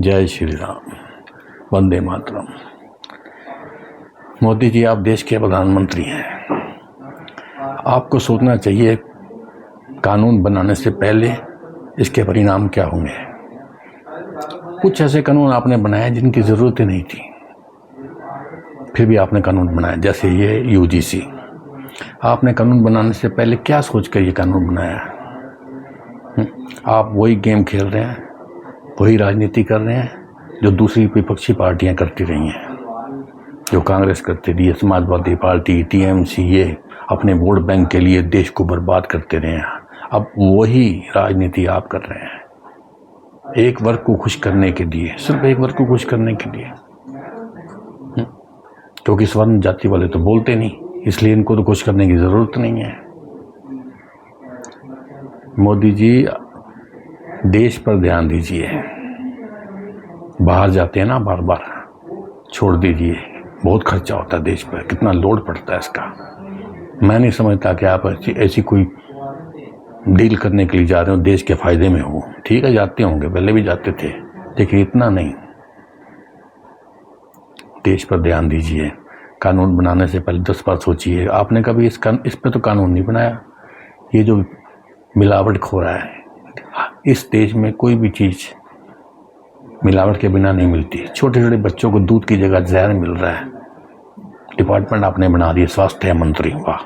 जय श्री राम, वंदे मातरम। मोदी जी, आप देश के प्रधानमंत्री हैं। आपको सोचना चाहिए कानून बनाने से पहले इसके परिणाम क्या होंगे। कुछ ऐसे कानून आपने बनाए जिनकी ज़रूरत ही नहीं थी, फिर भी आपने कानून बनाया। जैसे ये यूजीसी, आपने कानून बनाने से पहले क्या सोच कर ये कानून बनाया? आप वही गेम खेल रहे हैं, वही राजनीति कर रहे हैं जो दूसरी विपक्षी पार्टियां करती रही हैं, जो कांग्रेस करती रही है, समाजवादी पार्टी, टीएमसी, ये अपने वोट बैंक के लिए देश को बर्बाद करते रहे हैं। अब वही राजनीति आप कर रहे हैं, एक वर्ग को खुश करने के लिए, सिर्फ एक वर्ग को खुश करने के लिए। क्योंकि स्वर्ण जाति वाले तो बोलते नहीं, इसलिए इनको तो खुश करने की ज़रूरत नहीं है। मोदी जी, देश पर ध्यान दीजिए। बाहर जाते हैं ना, बार बार छोड़ दीजिए। बहुत खर्चा होता है देश पर, कितना लोड पड़ता है इसका। मैं नहीं समझता कि आप ऐसी कोई डील करने के लिए जा रहे हो देश के फायदे में हो। ठीक है, जाते होंगे, पहले भी जाते थे, लेकिन इतना नहीं। देश पर ध्यान दीजिए। कानून बनाने से पहले 10 बार सोचिए। आपने कभी इस पर तो कानून नहीं बनाया। ये जो मिलावट खो रहा है, इस देश में कोई भी चीज़ मिलावट के बिना नहीं मिलती। छोटे छोटे बच्चों को दूध की जगह जहर मिल रहा है। डिपार्टमेंट आपने बना दिया, स्वास्थ्य मंत्री, वाह।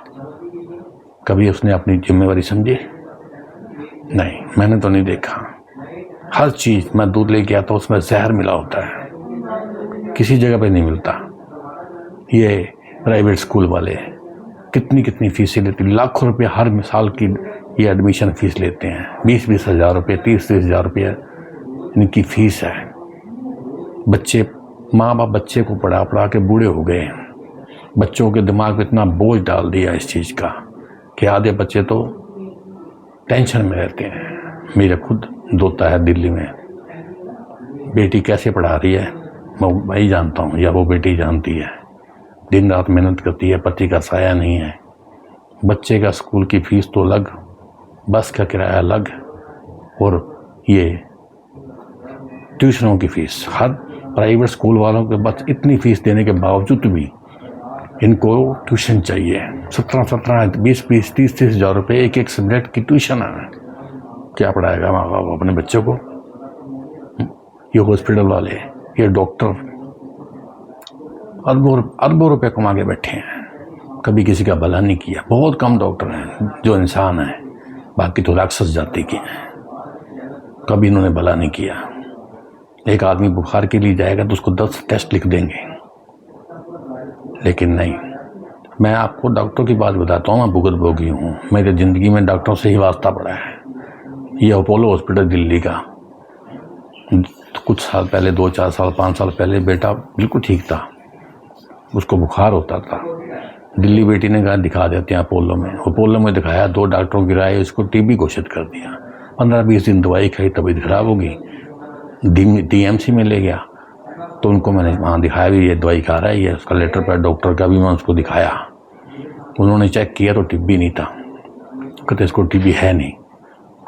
कभी उसने अपनी जिम्मेवारी समझी? नहीं, मैंने तो नहीं देखा। हर चीज़, मैं दूध लेके आता हूँ, उसमें जहर मिला होता है, किसी जगह पे नहीं मिलता। ये प्राइवेट स्कूल वाले कितनी कितनी फीसें लेते, लाखों रुपये हर साल की ये एडमिशन फीस लेते हैं। 20-20 हज़ार रुपये, 30-30 हज़ार रुपये इनकी फीस है। बच्चे, माँ बाप बच्चे को पढ़ा पढ़ा के बूढ़े हो गए हैं। बच्चों के दिमाग पे इतना बोझ डाल दिया इस चीज़ का कि आधे बच्चे तो टेंशन में रहते हैं। मेरा खुद दोता है दिल्ली में, बेटी कैसे पढ़ा रही है मैं वही जानता हूँ, या वो बेटी जानती है। दिन रात मेहनत करती है, पति का साया नहीं है। बच्चे का स्कूल की फीस तो अलग, बस का किराया अलग, और ये ट्यूशनों की फीस। हर प्राइवेट स्कूल वालों के बस इतनी फीस देने के बावजूद भी इनको ट्यूशन चाहिए। 17-17, 20-20, 30-30 हज़ार रुपये एक सब्जेक्ट की ट्यूशन है। क्या पढ़ाएगा माँ बाप अपने बच्चों को? ये हॉस्पिटल वाले, ये डॉक्टर अरबों रुपए कमा के बैठे हैं, कभी किसी का भला नहीं किया। बहुत कम डॉक्टर हैं जो इंसान हैं, बाकी तो राक्षस जाति के हैं, कभी इन्होंने भला नहीं किया। एक आदमी बुखार के लिए जाएगा तो उसको 10 टेस्ट लिख देंगे, लेकिन नहीं। मैं आपको डॉक्टर की बात बताता हूँ, मैं भुगतभोगी हूँ। मेरे ज़िंदगी में डॉक्टरों से ही वास्ता पड़ा है। ये अपोलो हॉस्पिटल दिल्ली का, कुछ साल पहले, 2-4 साल, 5 साल पहले बेटा बिल्कुल ठीक था, उसको बुखार होता था। दिल्ली बेटी ने कहा दिखा देते हैं अपोलो में। अपोलो में दिखाया, 2 डॉक्टरों की राय, उसको टीबी घोषित कर दिया। 15-20 दिन दवाई खाई, तबीयत खराब होगी। डीएमसी में ले गया तो उनको मैंने वहाँ दिखाया भी, ये दवाई खा रहा है, ये उसका लेटर पैड डॉक्टर का भी मैं उसको दिखाया। उन्होंने चेक किया तो टीबी नहीं था। कहते इसको टीबी है नहीं।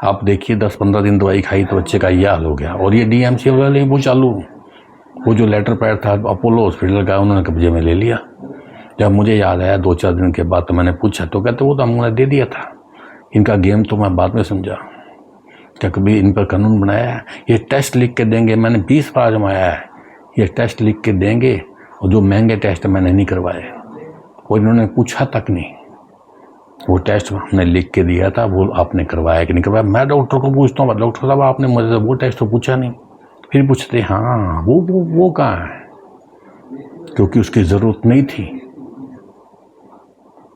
आप देखिए 10-15 दिन दवाई खाई तो बच्चे का यह हाल हो गया। और ये डीएमसी वाले वो चालू, वो जो लेटर पैड था अपोलो हॉस्पिटल का, उन्होंने कब्जे में ले लिया। जब मुझे याद आया 2-4 दिन के बाद, तो मैंने पूछा तो कहते वो तो हमने दे दिया था। इनका गेम तो मैं बाद में समझा। क्या कभी इन पर कानून बनाया है? ये टेस्ट लिख के देंगे, मैंने 20 बार आजमाया है। ये टेस्ट लिख के देंगे, और जो महंगे टेस्ट मैंने नहीं करवाए, और इन्होंने पूछा तक नहीं। वो टेस्ट हमने लिख के दिया था, वो आपने करवाया कि नहीं करवाया। मैं डॉक्टर को पूछता हूँ, डॉक्टर साहब आपने मुझे वो टेस्ट तो पूछा नहीं। फिर पूछते हाँ वो कहाँ है, क्योंकि उसकी ज़रूरत नहीं थी,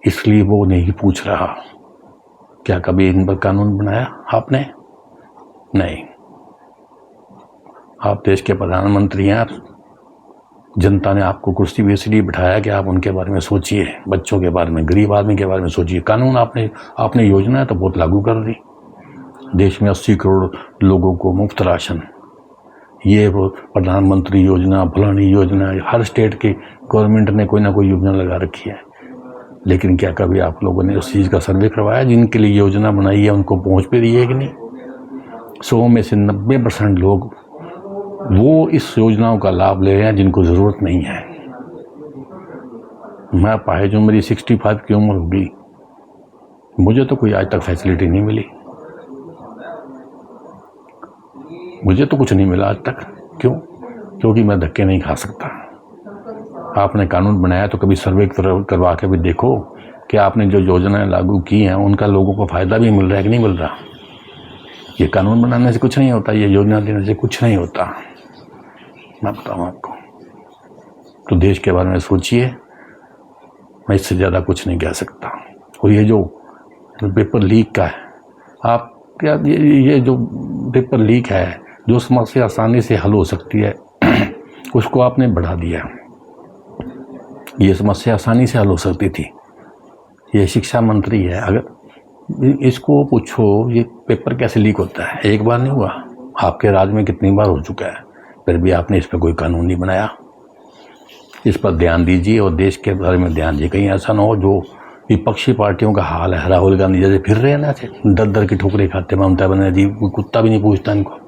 इसलिए वो नहीं पूछ रहा। क्या कभी इन पर कानून बनाया आपने? नहीं। आप देश के प्रधानमंत्री हैं। जनता ने आपको कुर्सी पे इसलिए बिठाया कि आप उनके बारे में सोचिए, बच्चों के बारे में, गरीब आदमी के बारे में सोचिए। कानून आपने योजना है तो बहुत लागू कर दी। देश में 80 करोड़ लोगों को मुफ्त राशन, ये वो प्रधानमंत्री योजना, फलानी योजना, हर स्टेट की गवर्नमेंट ने कोई ना कोई योजना लगा रखी है। लेकिन क्या कभी आप लोगों ने उस चीज़ का सर्वे करवाया? जिनके लिए योजना बनाई है उनको पहुँच पे रही है कि नहीं? 100 में से 90% लोग वो इस योजनाओं का लाभ ले रहे हैं जिनको ज़रूरत नहीं है। मैं अपाहिज हूँ, मेरी 65 की उम्र होगी, मुझे तो कोई आज तक फैसिलिटी नहीं मिली, मुझे तो कुछ नहीं मिला आज तक। क्यों? क्योंकि मैं धक्के नहीं खा सकता। आपने कानून बनाया तो कभी सर्वे करवा के भी देखो कि आपने जो योजनाएं लागू की हैं उनका लोगों को फ़ायदा भी मिल रहा है कि नहीं मिल रहा। ये कानून बनाने से कुछ नहीं होता, ये योजना देने से कुछ नहीं होता। मैं बताऊँ आपको, तो देश के बारे में सोचिए। मैं इससे ज़्यादा कुछ नहीं कह सकता। और ये जो पेपर लीक का है, आप क्या ये जो पेपर लीक है, जो समस्या आसानी से हल हो सकती है उसको आपने बढ़ा दिया। ये समस्या आसानी से हल हो सकती थी। ये शिक्षा मंत्री है, अगर इसको पूछो ये पेपर कैसे लीक होता है, एक बार नहीं हुआ, आपके राज में कितनी बार हो चुका है, फिर भी आपने इस पर कोई कानून नहीं बनाया। इस पर ध्यान दीजिए और देश के बारे में ध्यान दीजिए। कहीं ऐसा ना हो जो विपक्षी पार्टियों का हाल है, राहुल गांधी जैसे फिर रहे हैं ना, दर दर की ठोकरें खाते, ममता बनर्जी, कोई कुत्ता भी नहीं पूछता इनको।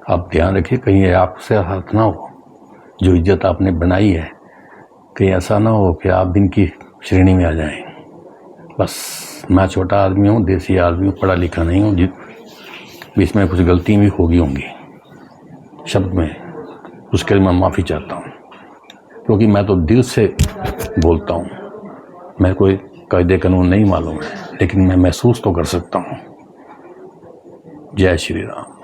आप ध्यान रखिए कहीं आपसे हाथ ना हो, जो इज्जत आपने बनाई है, कहीं ऐसा ना हो कि आप दिन की श्रेणी में आ जाएं। बस मैं छोटा आदमी हूँ, देसी आदमी हूँ, पढ़ा लिखा नहीं हूँ, बीच में कुछ गलती भी होगी शब्द में, उसके लिए मैं माफ़ी चाहता हूँ, क्योंकि मैं तो दिल से बोलता हूँ। मैं कोई कायदे कानून नहीं मालूम है, लेकिन मैं महसूस तो कर सकता हूँ। जय श्री राम।